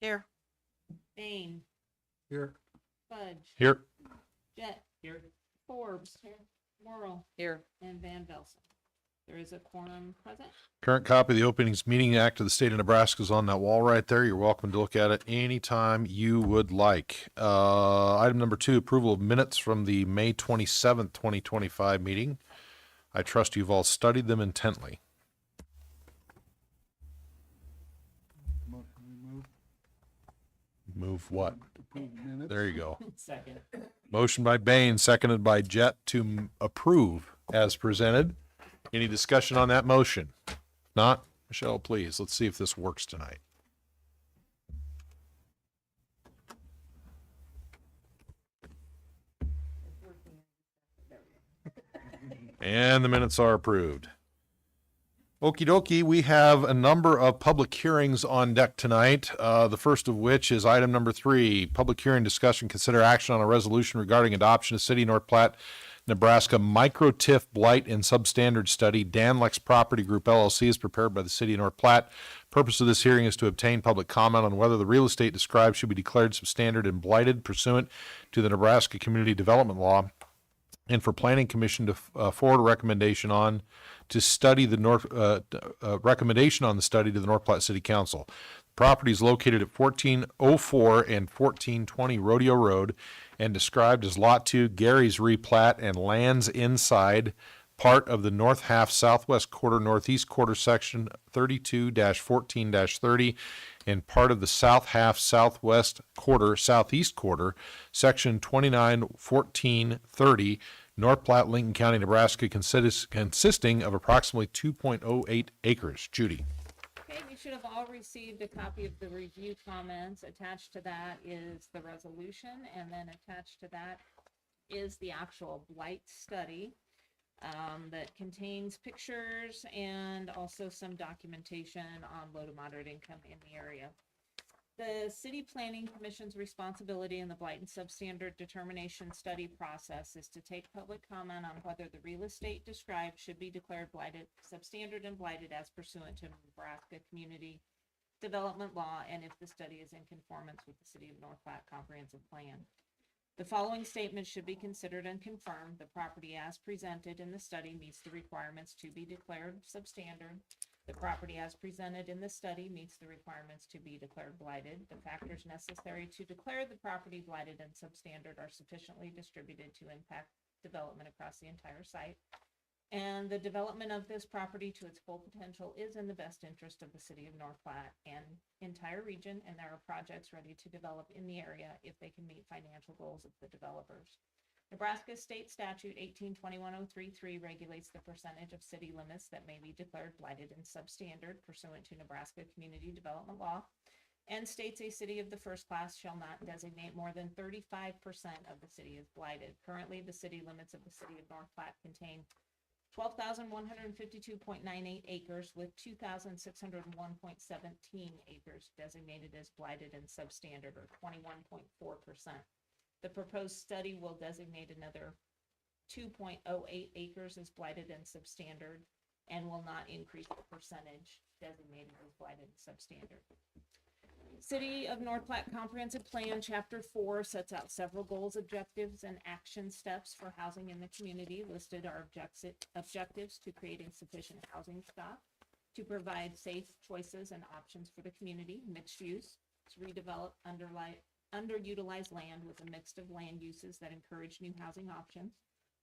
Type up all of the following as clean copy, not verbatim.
Here. Bain, Here. Fudge, Here. Jett, Here. Forbes, Morrill, Here. and Van Velzen. There is a quorum present. Current copy of the Openings Meeting Act of the State of Nebraska is on that wall right there. You're welcome to look at it anytime you would like. Item number 2, approval of minutes from the May 27th, 2025 meeting. I trust you've all studied them intently. Motion we move. Move what? Approve minutes. There you go. Second. Motion by Bain, seconded by Jett to approve as presented. Any discussion on that motion? If not, Michelle, please, let's see if this works tonight. And the minutes are approved. Okie dokie, we have a number of public hearings on deck tonight. The first of which is item number 3, public hearing discussion, consider action on a resolution regarding adoption of City of North Platte, Nebraska micro-TIF blight and substandard study. Danlex Property Group LLC is prepared by the City of North Platte. Purpose of this hearing is to obtain public comment on whether the real estate described should be declared substandard and blighted pursuant to the Nebraska Community Development Law, and for Planning Commission to forward a recommendation on to study the recommendation on the study to the North Platte City Council. The property is located at 1404 and 1420 Rodeo Road and described as Lot 2, Gary's replat, and lands inside part of the north half southwest quarter northeast quarter section 32-14-30 and part of the south half southwest quarter southeast quarter section 29-14-30 North Platte, Lincoln County, Nebraska, consisting of approximately 2.08 acres. Judy. Okay, we should have all received a copy of the review comments. Attached to that is the resolution, and then attached to that is the actual blight study that contains pictures and also some documentation on low to moderate income in the area. The City Planning Commission's responsibility in the blight and substandard determination study process is to take public comment on whether the real estate described should be declared blighted, substandard, and blighted as pursuant to Nebraska Community Development Law, and if the study is in conformance with the City of North Platte Comprehensive Plan. The following statements should be considered and confirmed. The property as presented in the study meets the requirements to be declared substandard. The property as presented in the study meets the requirements to be declared blighted. The factors necessary to declare the property blighted and substandard are sufficiently distributed to impact development across the entire site. And the development of this property to its full potential is in the best interest of the City of North Platte and entire region, and there are projects ready to develop in the area if they can meet financial goals of the developers. Nebraska State Statute 1821-033 regulates the percentage of city limits that may be declared blighted and substandard pursuant to Nebraska Community Development Law, and states a city of the first class shall not designate more than 35% of the city as blighted. Currently, the city limits of the City of North Platte contain 12,152.98 acres with 2,601.17 acres designated as blighted and substandard, or 21.4%. The proposed study will designate another 2.08 acres as blighted and substandard and will not increase the percentage designated as blighted and substandard. City of North Platte Comprehensive Plan, Chapter 4 sets out several goals, objectives, and action steps for housing in the community. Listed are objectives to creating sufficient housing stock, to provide safe choices and options for the community, mixed use, to redevelop underutilized land with a mix of land uses that encourage new housing options,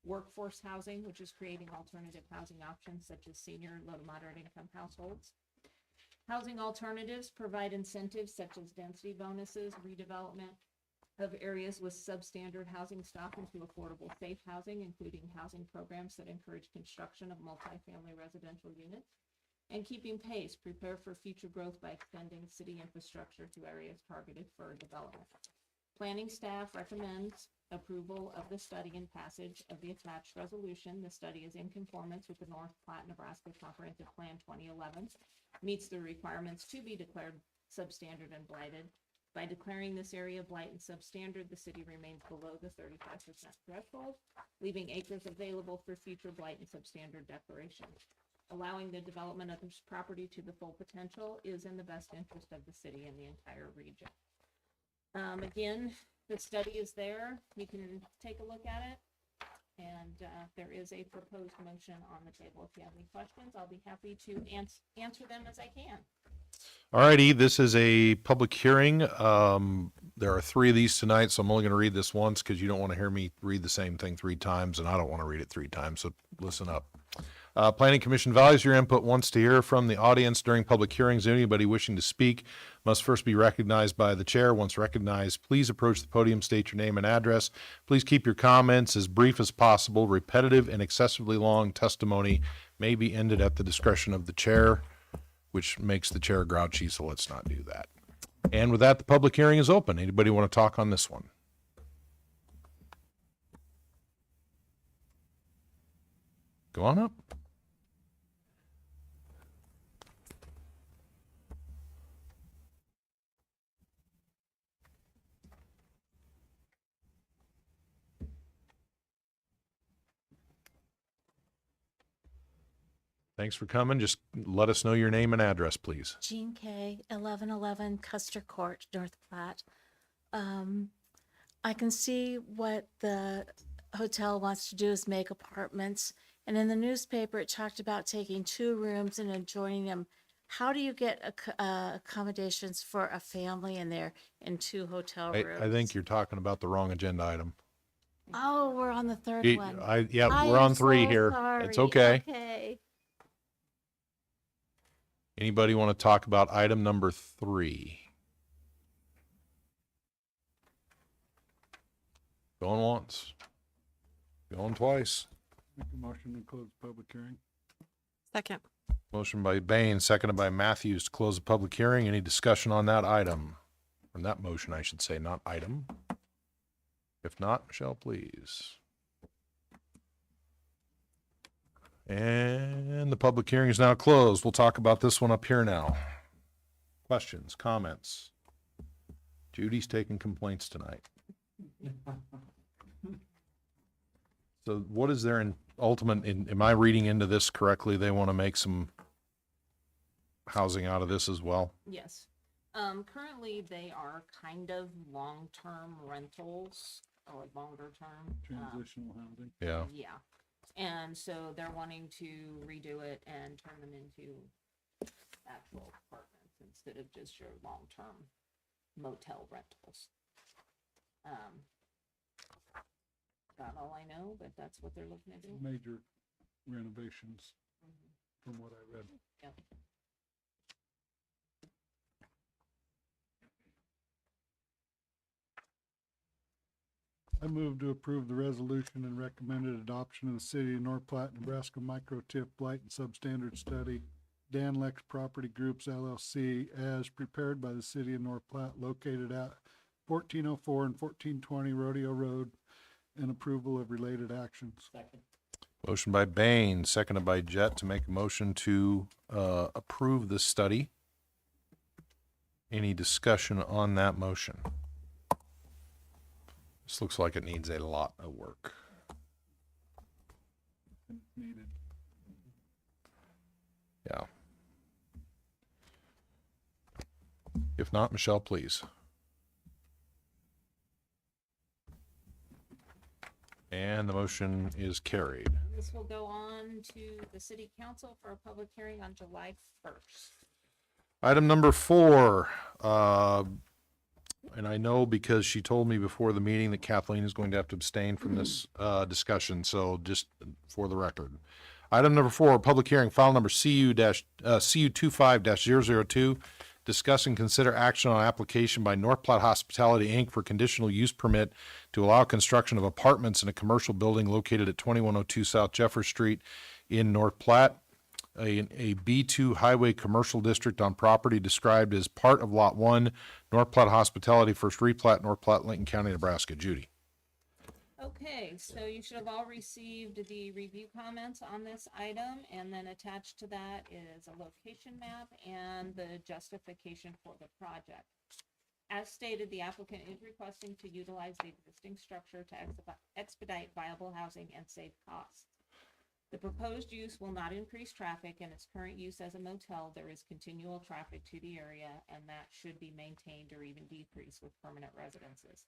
workforce housing, which is creating alternative housing options such as senior, low to moderate income households. Housing alternatives provide incentives such as density bonuses, redevelopment of areas with substandard housing stock into affordable, safe housing, including housing programs that encourage construction of multifamily residential units, and keeping pace, prepare for future growth by extending city infrastructure to areas targeted for development. Planning staff recommends approval of the study and passage of the attached resolution. The study is in conformance with the North Platte, Nebraska Comprehensive Plan 2011, meets the requirements to be declared substandard and blighted. By declaring this area blight and substandard, the city remains below the 35% threshold, leaving acres available for future blight and substandard declaration. allowing the development of this property to the full potential is in the best interest of the city and the entire region. Again, the study is there. You can take a look at it. And there is a proposed motion on the table. If you have any questions, I'll be happy to answer them as I can. All righty, this is a public hearing. There are 3 of these tonight, so I'm only going to read this once because you don't want to hear me read the same thing 3 times, and I don't want to read it 3 times, so listen up. Planning Commission values your input, wants to hear from the audience during public hearings. Anybody wishing to speak must first be recognized by the chair. Once recognized, please approach the podium, state your name and address. Please keep your comments as brief as possible. Repetitive and excessively long testimony may be ended at the discretion of the chair, which makes the chair grouchy, so let's not do that. And with that, the public hearing is open. Anybody want to talk on this one? Go on up. Thanks for coming. Just let us know your name and address, please. Jean K, 1111 Custer Court, North Platte. I can see what the hotel wants to do is make apartments. And in the newspaper, it talked about taking 2 rooms and adjoining them. How do you get accommodations for a family in there in 2 hotel rooms? I think you're talking about the wrong agenda item. Oh, we're on the 3rd It- one. Yeah, I we're am on 3 so here. sorry. It's okay. Okay. Anybody want to talk about item number 3? Going once. Going twice. Make a motion to close the public hearing. Second. Motion by Bain, seconded by Matthews to close the public hearing. Any discussion on that item? On that motion, I should say, not item. If not, Michelle, please. And the public hearing is now closed. We'll talk about this one up here now. Questions, comments? Judy's taking complaints tonight. So what is there in ultimate, am I reading into this correctly? They want to make some housing out of this as well? Yes. Currently, they are kind of long-term rentals or longer term. Transitional housing. Yeah. Yeah. And so they're wanting to redo it and turn them into actual apartments instead of just your long-term motel rentals. Not all I know, but that's what they're looking to do. Major renovations from what I read. Yep. I move to approve the resolution and recommended adoption of the City of North Platte, Nebraska micro-tip blight and substandard study, Dan Lex Property Groups LLC, as prepared by the City of North Platte, located at 1404 and 1420 Rodeo Road, and approval of related actions. Motion by Bain, seconded by Jet to make a motion to approve this study. Any discussion on that motion? This looks like it needs a lot of work. Needed. Yeah. If not, Michelle, please. And the motion is carried. This will go on to the city council for a public hearing on July 1st. Item number 4, and I know because she told me before the meeting that Kathleen is going to have to abstain from this discussion, so just for the record. Item number 4, public hearing, file number CU25-002, discuss and consider action on application by North Platte Hospitality, Inc. for conditional use permit to allow construction of apartments in a commercial building located at 2102 South Jeffers Street in North Platte, a B2 highway commercial district on property described as part of Lot 1, North Platte Hospitality, First Replat, North Platte, Lincoln County, Nebraska. Judy. Okay, so you should have all received the review comments on this item, and then attached to that is a location map and the justification for the project. As stated, the applicant is requesting to utilize the existing structure to expedite viable housing and save costs. The proposed use will not increase traffic. In its current use as a motel, there is continual traffic to the area, and that should be maintained or even decreased with permanent residences.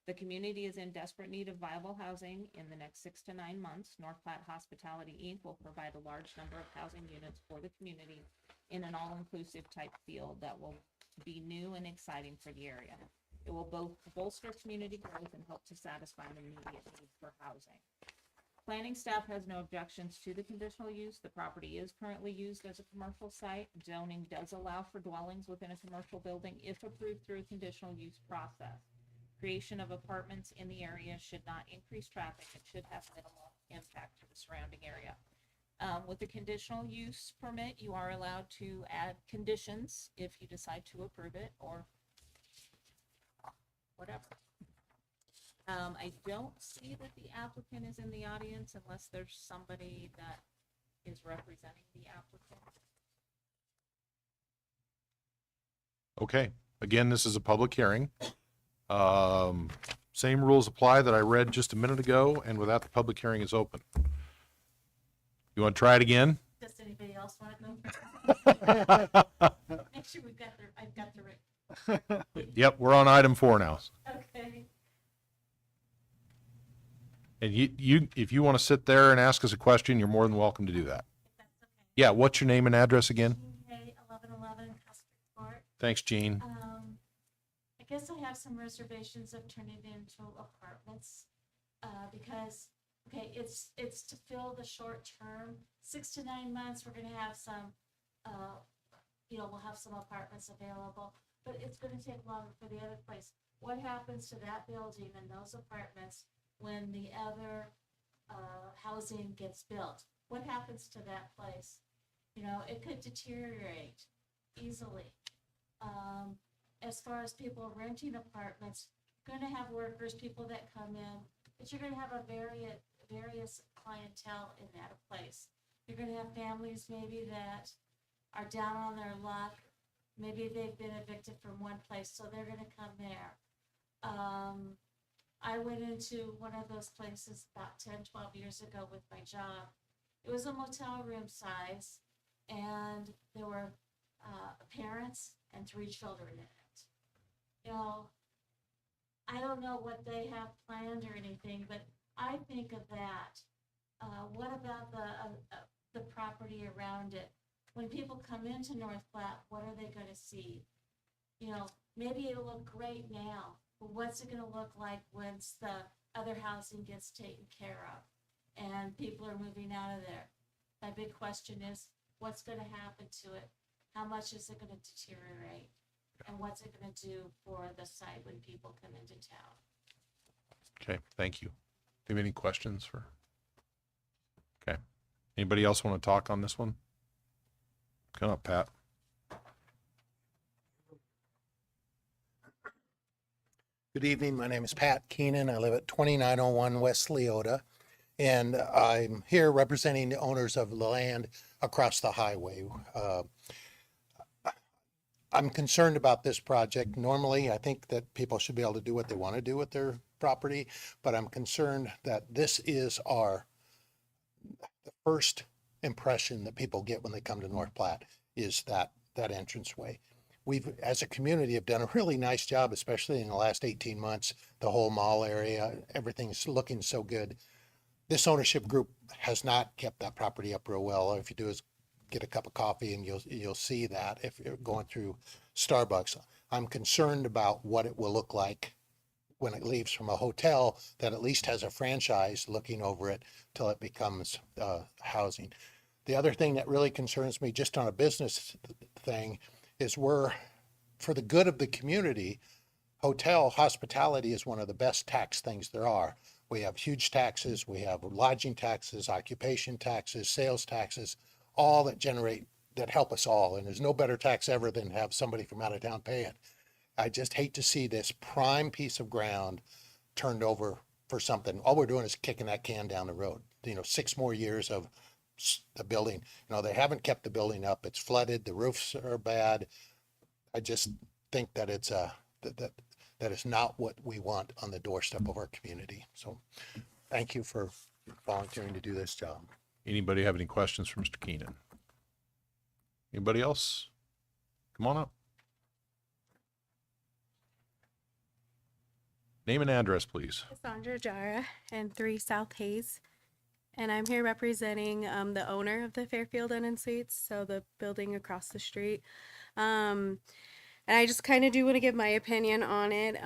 The community is in desperate need of viable housing. In the next 6 to 9 months, North Platte Hospitality, Inc. will provide a large number of housing units for the community in an all-inclusive type field that will be new and exciting for the area. It will both bolster community growth and help to satisfy an immediate need for housing. Planning staff has no objections to the conditional use. The property is currently used as a commercial site. Zoning does allow for dwellings within a commercial building if approved through a conditional use process. Creation of apartments in the area should not increase traffic and should have minimal impact to the surrounding area. With the conditional use permit, you are allowed to add conditions if you decide to approve it or whatever. I don't see that the applicant is in the audience unless there's somebody that is representing the applicant. Okay, again, this is a public hearing. Same rules apply that I read just a minute ago, and with that, the public hearing is open. You want to try it again? Does anybody else want to go? Make sure I've got the right. Yep, we're on item 4 now. Okay. And you, if you want to sit there and ask us a question, you're more than welcome to do that. If that's okay. Yeah, what's your name and address again? Jean Hay, 1111 Prospect Court. Thanks, Jean. I guess I have some reservations of turning it into apartments, because, okay, it's to fill the short term, 6 to 9 months, we're gonna have some, we'll have some apartments available, but it's gonna take longer for the other place. What happens to that building and those apartments when the other, housing gets built? What happens to that place? It could deteriorate easily. As far as people renting apartments, you're gonna have workers, people that come in, but you're gonna have a various clientele in that place. You're gonna have families maybe that are down on their luck. Maybe they've been evicted from one place, so they're gonna come there. I went into one of those places about 10, 12 years ago with my job. It was a motel room size, and there were parents and 3 children in it. I don't know what they have planned or anything, but I think of that. What about the property around it? When people come into North Platte, what are they going to see? Maybe it'll look great now, but what's it going to look like once the other housing gets taken care of and people are moving out of there? My big question is, what's going to happen to it? How much is it going to deteriorate? And what's it going to do for the site when people come into town? Okay, thank you. Do you have any questions for? Okay. Anybody else want to talk on this one? Come up, Pat. Good evening. My name is Pat Keenan. I live at 2901 West Leota, and I'm here representing the owners of the land across the highway. I'm concerned about this project. Normally, I think that people should be able to do what they want to do with their property, but I'm concerned that this is the first impression that people get when they come to North Platte is that entranceway. We've, as a community, have done a really nice job, especially in the last 18 months, the whole mall area, everything's looking so good. This ownership group has not kept that property up real well. All if you do is get a cup of coffee and you'll see that if you're going through Starbucks. I'm concerned about what it will look like when it leaves from a hotel that at least has a franchise looking over it till it becomes housing. The other thing that really concerns me, just on a business thing, is for the good of the community, hotel hospitality is one of the best tax things there are. We have huge taxes, we have lodging taxes, occupation taxes, sales taxes, all that help us all. And there's no better tax ever than have somebody from out of town pay it. I just hate to see this prime piece of ground turned over for something. All we're doing is kicking that can down the road. 6 more years of the building. They haven't kept the building up. It's flooded. The roofs are bad. I just think that it's that is not what we want on the doorstep of our community. So thank you for volunteering to do this job. Anybody have any questions for Mr. Keenan? Anybody else? Come on up. Name and address, please. Cassandra Jara and 3 South Hayes. And I'm here representing the owner of the Fairfield Inn and Suites, so the building across the street. And I just kind of do want to give my opinion on it.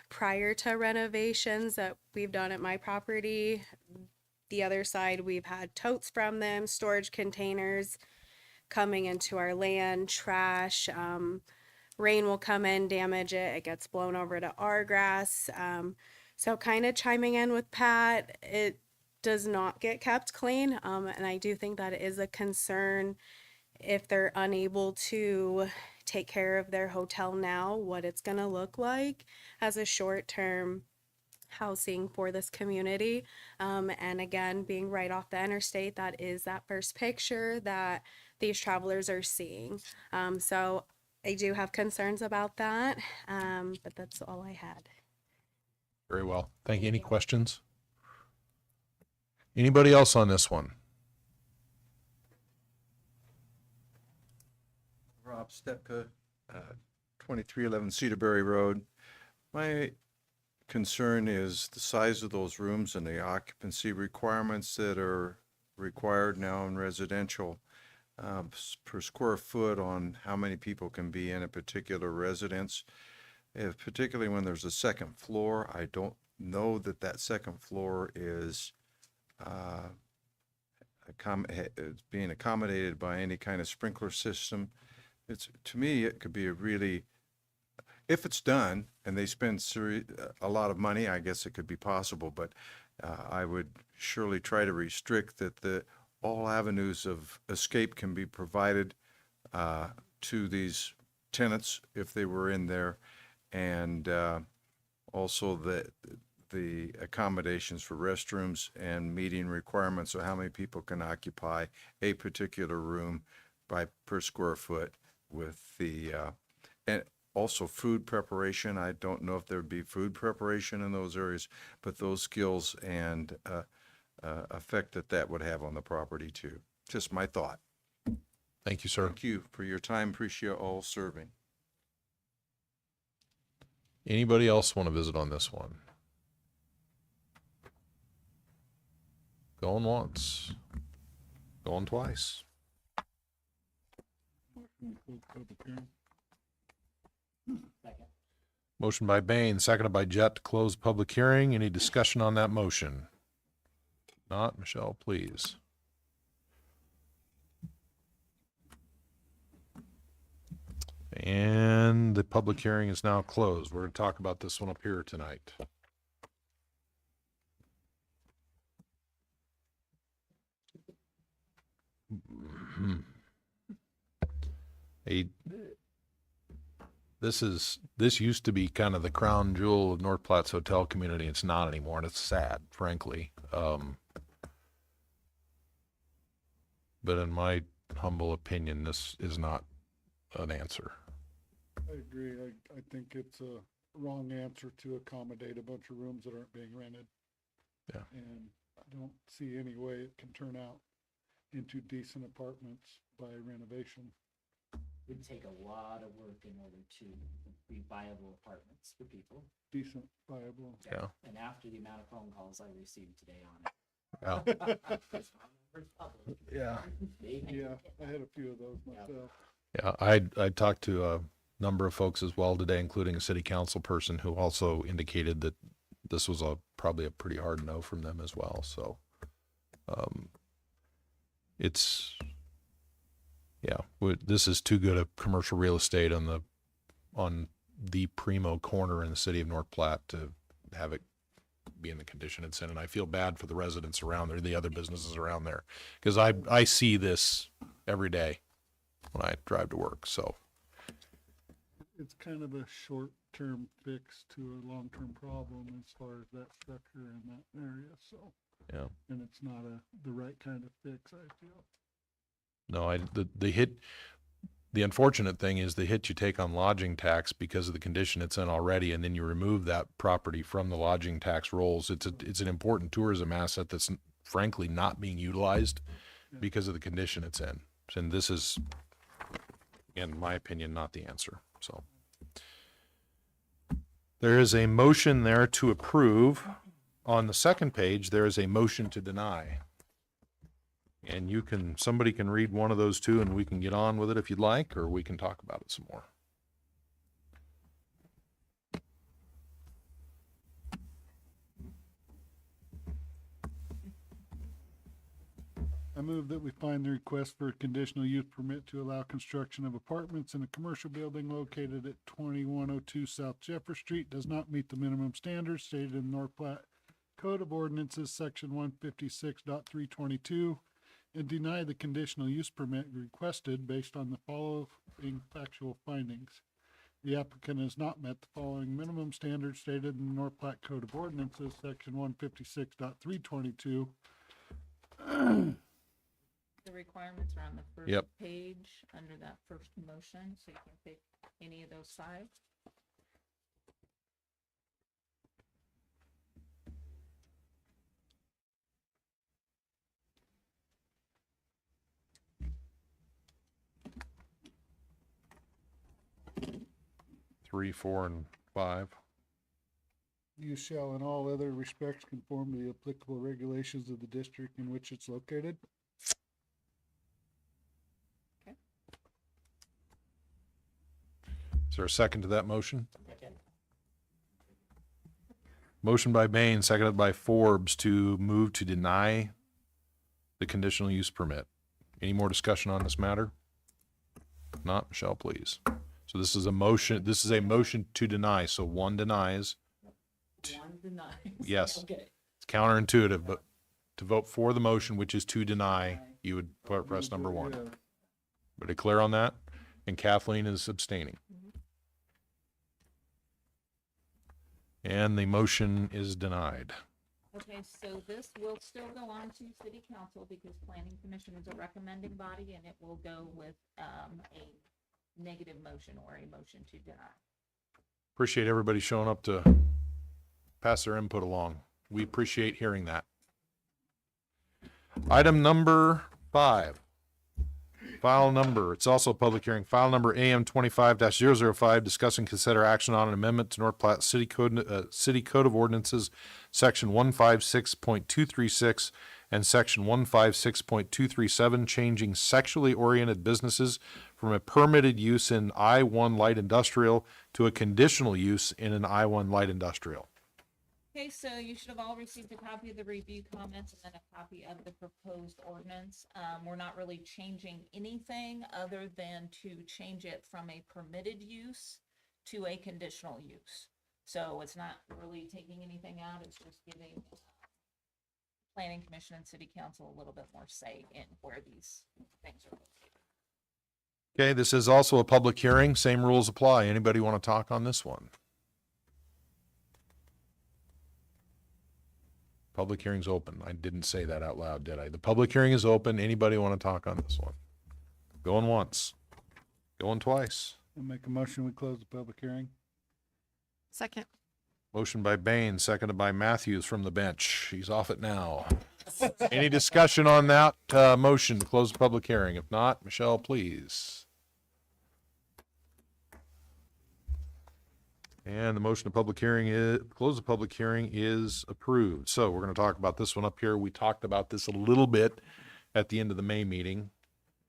Prior to renovations that we've done at my property, the other side, we've had totes from them, storage containers coming into our land, trash. Rain will come in, damage it, it gets blown over to our grass. So kind of chiming in with Pat, it does not get kept clean. And I do think that it is a concern if they're unable to take care of their hotel now, what it's going to look like as a short-term housing for this community. And again, being right off the interstate, that is that first picture that these travelers are seeing. So I do have concerns about that, but that's all I had. Very well. Thank you. Any questions? Anybody else on this one? Rob Stepka, 2311 Cedarberry Road. My concern is the size of those rooms and the occupancy requirements that are required now in residential, per square foot on how many people can be in a particular residence. Particularly when there's a second floor, I don't know that that second floor is being accommodated by any kind of sprinkler system. To me, it could be a really, if it's done and they spend a lot of money, I guess it could be possible, but I would surely try to restrict that all avenues of escape can be provided to these tenants if they were in there, and also the accommodations for restrooms and meeting requirements of how many people can occupy a particular room per square foot, with the and also food preparation. I don't know if there would be food preparation in those areas, but those skills and effect that would have on the property too. Just my thought. Thank you, sir. Thank you for your time. Appreciate all serving. Anybody else want to visit on this one? Going once. Going twice. Close public hearing. Motion by Bain, seconded by Jett to close public hearing. Any discussion on that motion? Not, Michelle, please. And the public hearing is now closed. We're going to talk about this one up here tonight. This used to be kind of the crown jewel of North Platte's hotel community. It's not anymore, and it's sad, frankly. But in my humble opinion, this is not an answer. I agree. I think it's a wrong answer to accommodate a bunch of rooms that aren't being rented. Yeah. And I don't see any way it can turn out into decent apartments by renovation. It'd take a lot of work in order to be viable apartments for people. Decent, viable. Yeah. And after the amount of phone calls I received today on it. Yeah. Just my number's public. Yeah. Yeah, I had a few of those myself. Yeah, I talked to a number of folks as well today, including a city council person who also indicated that this was probably a pretty hard no from them as well. So, this is too good a commercial real estate on the primo corner in the city of North Platte to have it be in the condition it's in. And I feel bad for the residents around there, the other businesses around there, because I see this every day when I drive to work. So It's kind of a short-term fix to a long-term problem as far as that structure in that area, so. yeah, And it's not the right kind of fix, I feel. no, the unfortunate thing is the hit you take on lodging tax because of the condition it's in already, and then you remove that property from the lodging tax rolls. It's an important tourism asset that's frankly not being utilized because of the condition it's in. And this is, in my opinion, not the answer. So there is a motion there to approve. On the second page, there is a motion to deny. And somebody can read one of those two and we can get on with it if you'd like, or we can talk about it some more. I move that we find the request for a conditional use permit to allow construction of apartments in a commercial building located at 2102 South Jeffers Street does not meet the minimum standards stated in the North Platte Code of Ordinances, section 156.322, and deny the conditional use permit requested based on the following factual findings. The applicant has not met the following minimum standards stated in the North Platte Code of Ordinances, section 156.322. The requirements are on the first Yep. page under that first motion, so you can pick any of those five. Three, 4, and 5. You shall in all other respects conform to the applicable regulations of the district in which it's located. Is there a second to that motion? Second. Motion by Bain, seconded by Forbes to move to deny the conditional use permit. Any more discussion on this matter? If not, Michelle, please. So this is a motion to deny. So one denies. One denies. Yes. Okay. It's counterintuitive, but to vote for the motion, which is to deny, you would press number 1. Yeah. Are you clear on that? And Kathleen is abstaining. And the motion is denied. Okay, so this will still go on to city council because planning commission is a recommending body and it will go with a negative motion or a motion to deny. Appreciate everybody showing up to pass their input along. We appreciate hearing that. Item number 5. File number, it's also a public hearing, file number AM 25-005, discuss and consider action on an amendment to North Platte City Code of Ordinances, section 156.236 and section 156.237, changing sexually oriented businesses from a permitted use in I-1 light industrial to a conditional use in an I-1 light industrial. Okay, so you should have all received a copy of the review comments and then a copy of the proposed ordinance. We're not really changing anything other than to change it from a permitted use to a conditional use. So it's not really taking anything out, it's just giving planning commission and city council a little bit more say in where these things are located. Okay, this is also a public hearing, same rules apply. Anybody want to talk on this one? Public hearing's open. I didn't say that out loud, did I? The public hearing is open. Anybody want to talk on this one? Going once. Going twice. I'll make a motion, we close the public hearing. Second. Motion by Bain, seconded by Matthews from the bench. He's off it now. Any discussion on that motion to close the public hearing? If not, Michelle, please. And the motion to close the public hearing is approved. So we're going to talk about this one up here. We talked about this a little bit at the end of the May meeting.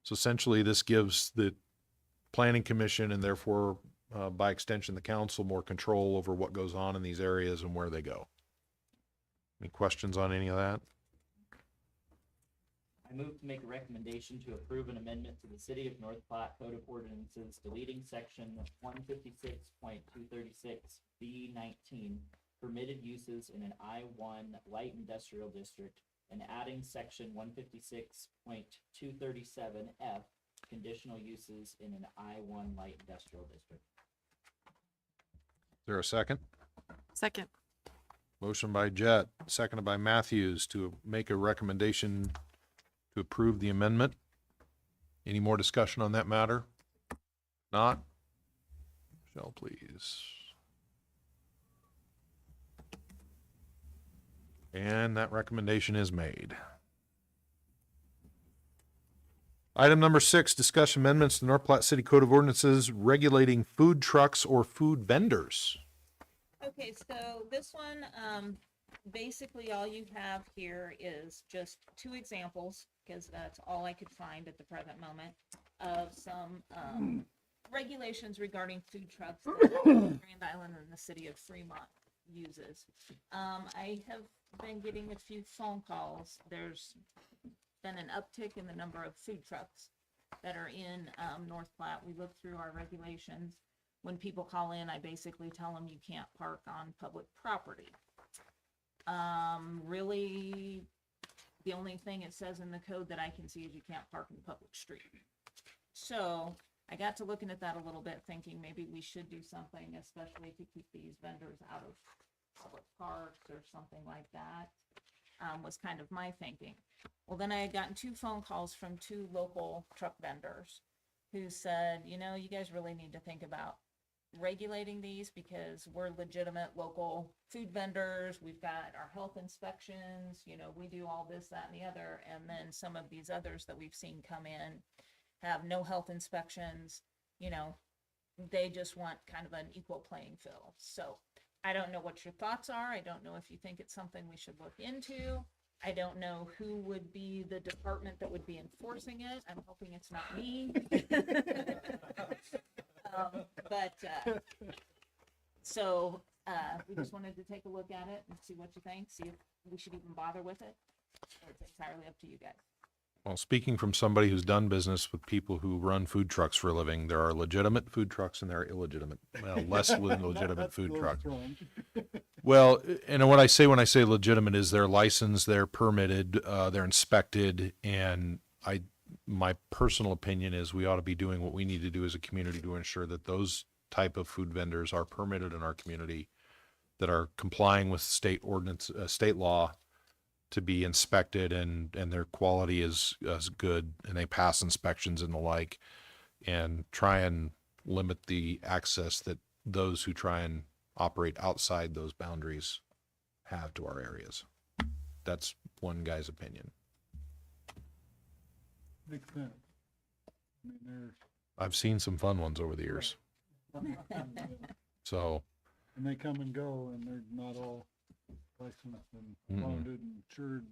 So essentially this gives the planning commission and therefore by extension the council more control over what goes on in these areas and where they go. Any questions on any of that? I move to make a recommendation to approve an amendment to the City of North Platte Code of Ordinances, deleting section 156.236 B19, permitted uses in an I-1 light industrial district, and adding section 156.237 F, conditional uses in an I-1 light industrial district. Is there a second? Second. Motion by Jett, seconded by Matthews to make a recommendation to approve the amendment. Any more discussion on that matter? Not? Michelle, please. And that recommendation is made. Item number 6, discussion amendments to the North Platte City Code of Ordinances regulating food trucks or food vendors. Okay, so this one, basically all you have here is just 2 examples, because that's all I could find at the present moment, of some, regulations regarding food trucks that Grand Island and the city of Fremont uses. I have been getting a few phone calls. There's been an uptick in the number of food trucks that are in North Platte. We look through our regulations. When people call in, I basically tell them you can't park on public property. Really, the only thing it says in the code that I can see is you can't park in the public street. So I got to looking at that a little bit, thinking maybe we should do something, especially to keep these vendors out of public parks or something like that, was kind of my thinking. Well, then I had gotten 2 phone calls from 2 local truck vendors who said, you know, you guys really need to think about regulating these because we're legitimate local food vendors. We've got our health inspections, you know, we do all this, that, and the other. And then some of these others that we've seen come in have no health inspections, you know, they just want kind of an equal playing field. So I don't know what your thoughts are. I don't know if you think it's something we should look into. I don't know who would be the department that would be enforcing it. I'm hoping it's not me. So we just wanted to take a look at it and see what you think, see if we should even bother with it. It's entirely up to you guys. Well, speaking from somebody who's done business with people who run food trucks for a living, there are legitimate food trucks and there are illegitimate, well, less legitimate food trucks. Well, and what I say when I say legitimate is they're licensed, they're permitted, they're inspected, and my personal opinion is we ought to be doing what we need to do as a community to ensure that those type of food vendors are permitted in our community, that are complying with state ordinance, state law, to be inspected and their quality is good and they pass inspections and the like, and try and limit the access that those who try and operate outside those boundaries have to our areas. That's one guy's opinion. Makes sense. I mean, I've seen some fun ones over the years. So, and they come and go and they're not all licensed and bonded and insured.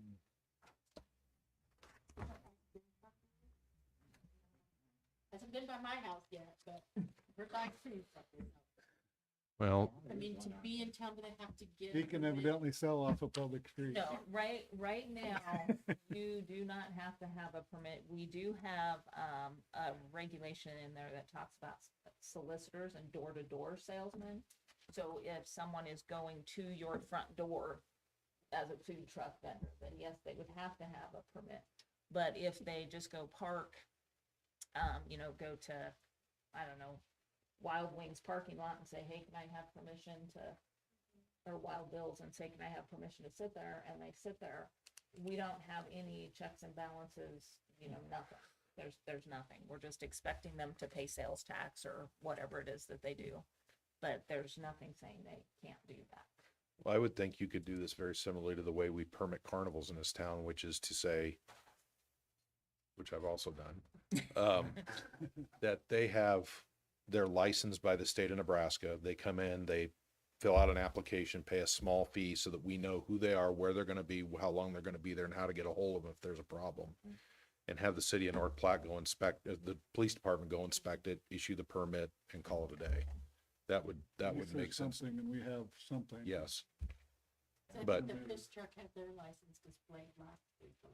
Hasn't been by my house yet, but we're back soon. well, I mean, to be in town, gonna have to get. He can evidently sell off a public street. No, right now, you do not have to have a permit. We do have, a regulation in there that talks about solicitors and door-to-door salesmen. So if someone is going to your front door as a food truck vendor, then yes, they would have to have a permit. But if they just go park, you know, go to, I don't know, Wild Wings parking lot and say, hey, can I have permission to, or Wild Bill's and say, can I have permission to sit there? And they sit there. We don't have any checks and balances, you know, nothing. There's nothing. We're just expecting them to pay sales tax or whatever it is that they do. But there's nothing saying they can't do that. I would think you could do this very similarly to the way we permit carnivals in this town, which is to say, which I've also done, that they're licensed by the state of Nebraska. They come in, they fill out an application, pay a small fee so that we know who they are, where they're going to be, how long they're going to be there, and how to get a hold of them if there's a problem. And have the city of North Platte go inspect, the police department go inspect it, issue the permit, and call it a day. That would make sense. Something and we have something. Yes. I But- think the fish truck had their license displayed last week, but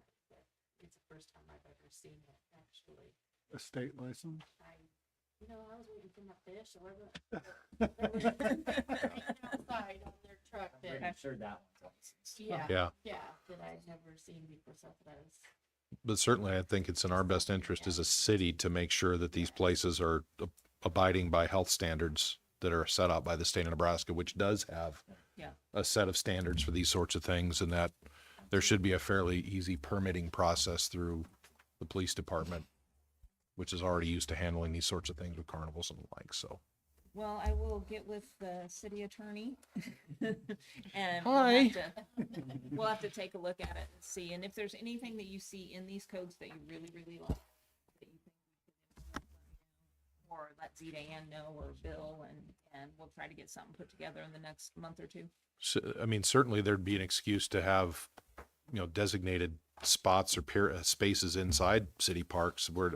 it's the first time I've ever seen it, actually. A state license. I was waiting for my fish, or whatever. Hanging outside on their truck that, I'm sure that one's licensed. Yeah. that I'd never seen before, so that I was. But certainly I think it's in our best interest as a city to make sure that these places are abiding by health standards that are set out by the state of Nebraska, which does have Yeah. a set of standards for these sorts of things, and that there should be a fairly easy permitting process through the police department, which is already used to handling these sorts of things with carnivals and the like. So Well, I will get with the city attorney. And Hi. we'll have to take a look at it and see, and if there's anything that you see in these codes that you really, really like, that you think we could implement, or let Zeta Ann know, or Bill, and we'll try to get something put together in the next month or two. So, I mean, certainly there'd be an excuse to have, designated spots or spaces inside city parks where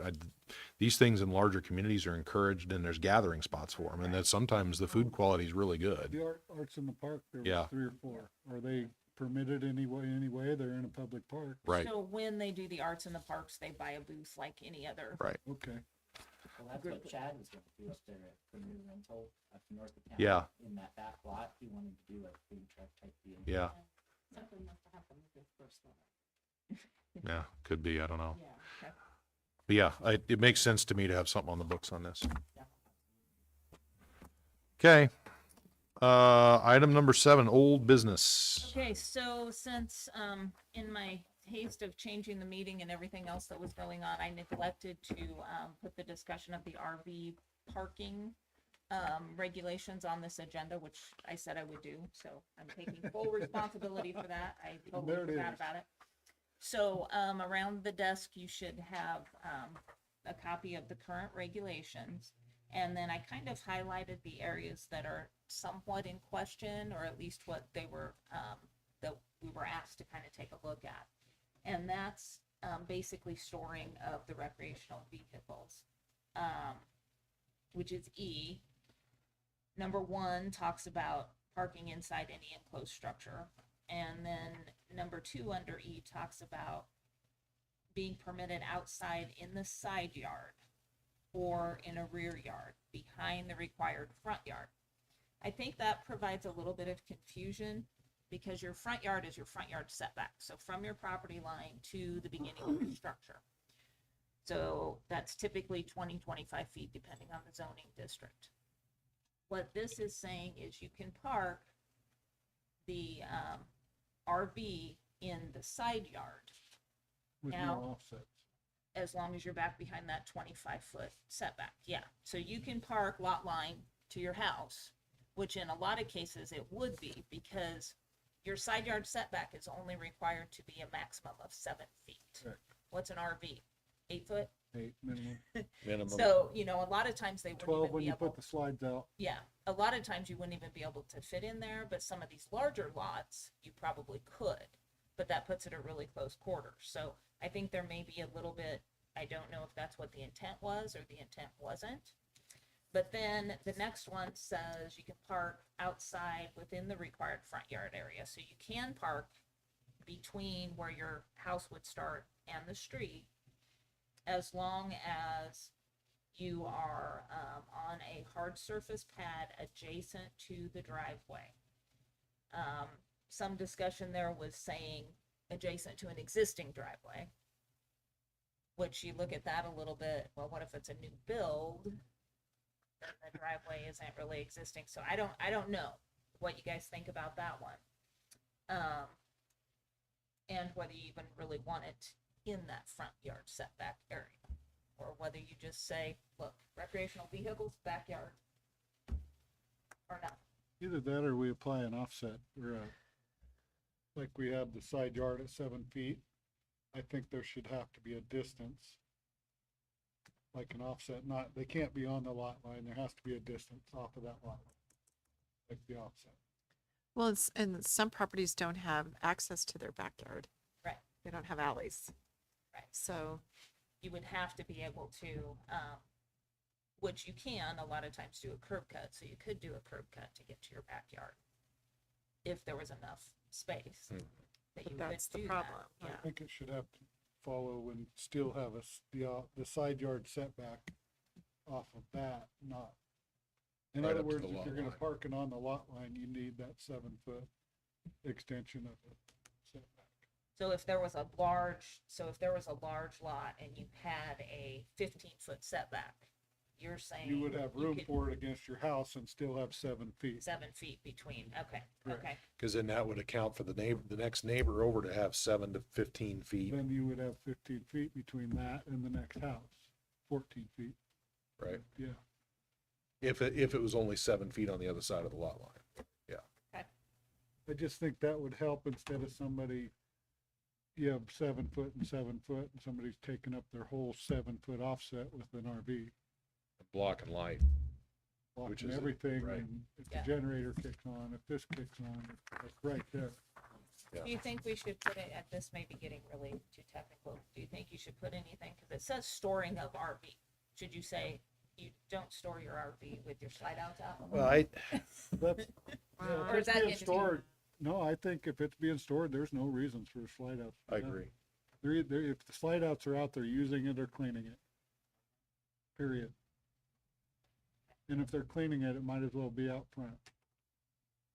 these things in larger communities are encouraged and there's gathering spots for them. And that sometimes the food quality is really good. The arts in the park, there Yeah. was 3 or 4. Are they permitted anyway? They're in a public park. Right. So when they do the arts in the parks, they buy a booth like any other. Right. Okay. Well, that's what Chad was gonna do up there at Premier Rental up north of town. Yeah. In that back lot, he wanted to do a food truck type deal. Yeah. Something must have happened with this first one. Yeah. Could be. I don't know. Yeah, okay. But yeah, it makes sense to me to have something on the books on this. Okay. Item number 7, old business. Okay, so since, in my haste of changing the meeting and everything else that was going on, I neglected to, put the discussion of the RV parking, regulations on this agenda, which I said I would do, so I'm taking full responsibility for that. I totally There it forgot is. about it. So, around the desk, you should have, a copy of the current regulations. And then I kind of highlighted the areas that are somewhat in question, or at least what they were, that we were asked to kind of take a look at. And that's, basically storing of the recreational vehicles, which is E. Number 1 talks about parking inside any enclosed structure. And then number 2 under E talks about being permitted outside in the side yard or in a rear yard behind the required front yard. I think that provides a little bit of confusion because your front yard is your front yard setback. So from your property line to the beginning of your structure. So that's typically 20, 25 feet depending on the zoning district. What this is saying is you can park the RV in the side yard With Now- no offsets. as long as you're back behind that 25-foot setback. Yeah, so you can park lot line to your house, which in a lot of cases it would be because your side yard setback is only required to be a maximum of 7 feet. Correct. What's an RV? 8 foot? 8 minimum. Minimum. So, a lot of times they wouldn't 12 even when be you able. put the slides out. Yeah, a lot of times you wouldn't even be able to fit in there, but some of these larger lots, you probably could. But that puts it at really close quarters. So I think there may be a little bit, I don't know if that's what the intent was or the intent wasn't. But then the next one says you can park outside within the required front yard area. So you can park between where your house would start and the street, as long as you are on a hard surface pad adjacent to the driveway. Some discussion there was saying adjacent to an existing driveway, which you look at that a little bit, well, what if it's a new build? Then the driveway isn't really existing, so I don't know what you guys think about that one. And whether you even really want it in that front yard setback area, or whether you just say, look, recreational vehicles, backyard, or not. Either that or we apply an offset or like we have the side yard at 7 feet. I think there should have to be a distance. Like an offset, they can't be on the lot line. There has to be a distance off of that lot line. Like the offset. Well, and some properties don't have access to their backyard. Right. They don't have alleys. Right. So, You would have to be able to, which you can a lot of times do a curb cut, so you could do a curb cut to get to your backyard if there was enough space that but you that's could the do problem. that. I Yeah. think it should have to follow and still have the side yard setback off of that, not. In Right other up to words, the if lot you're gonna line. park it on the lot line, you need that 7-foot extension of the setback. So if there was a large lot and you had a 15-foot setback, you're saying. You would have room could- for it against your house and still have 7 feet. 7 feet between, okay, Correct. okay. Because then that would account for the next neighbor over to have 7 to 15 feet, Then you would have 15 feet between that and the next house, 14 feet, right? yeah. if it was only 7 feet on the other side of the lot line. I just think that would help instead of somebody, you have 7 foot and 7 foot, and somebody's taking up their whole 7 foot offset with an RV. Blocking light. Which Blocking is it, everything, right. and if the Yeah. generator kicks on, if this kicks on, it's right there. Do you think we should put it, at this may be getting really too technical, do you think you should put anything, because it says storing of RV. Should you say you don't store your RV with your slide outs out? Well, That's, yeah, Or if is it's that being getting too- stored, no, I think if it's being stored, there's no reasons for slide outs. to I be done. agree. They're, if the slide outs are out, they're using it or cleaning it. Period. And if they're cleaning it, it might as well be out front.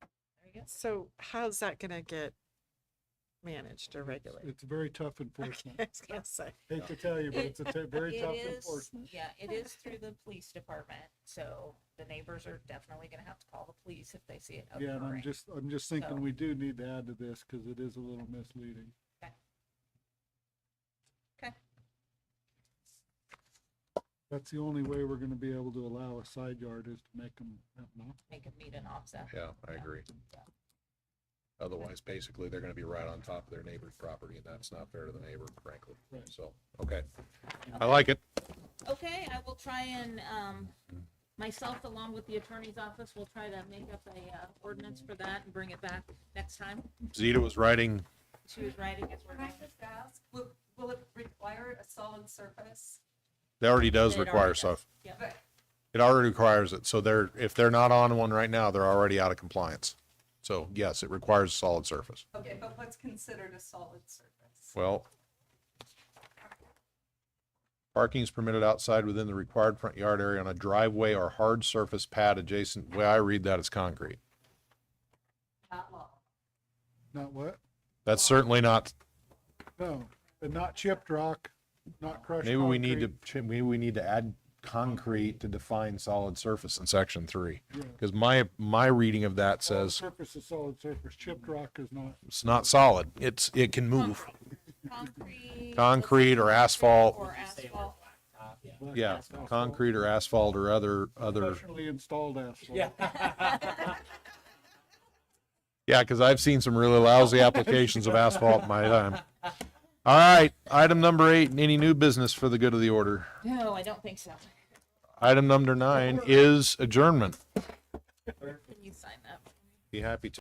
There you go. So how's that gonna get managed or regulated? It's very tough enforcement. I was gonna say. Hate to tell you, but it's a very It tough is- enforcement. Yeah, it is through the police department, so the neighbors are definitely gonna have to call the police if they see it Yeah, and occurring. I'm just thinking So- we do need to add to this because it is a little misleading. Okay. That's the only way we're gonna be able to allow a side yard is to make them, no, Make them meet an offset. Yeah, I agree. Otherwise, basically, they're gonna be right on top of their neighbor's property, and that's not fair to the neighbor, frankly. Right. So, okay. I like it. Okay, I will try and, myself, along with the attorney's office, will try to make up a, ordinance for that and bring it back next time. Zeta was writing, She was writing as we're Can I going. just ask, will it require a solid surface? it already does It require already stuff. Yeah. But, It already requires it. So if they're not on one right now, they're already out of compliance. So yes, it requires a solid surface. okay, but what's considered a solid surface? Well, parking is permitted outside within the required front yard area on a driveway or hard surface pad adjacent. The way I read that is concrete. Not long. not what? That's certainly not, No, and not chipped rock, not crushed maybe we need concrete. maybe we need to add concrete to define solid surface in section 3. Yeah. Because my reading of that Solid says surface is solid surface, chipped rock is not. it's not solid. It can move. Concrete. Concrete or asphalt. Or asphalt. black Yeah, asphalt. concrete or asphalt or other. Professionally installed asphalt. Yeah, because I've seen some really lousy applications of asphalt in my time. All right, item number 8, any new business for the good of the order? No, I don't think so. Item number 9 is adjournment. Can you sign that? Be happy to.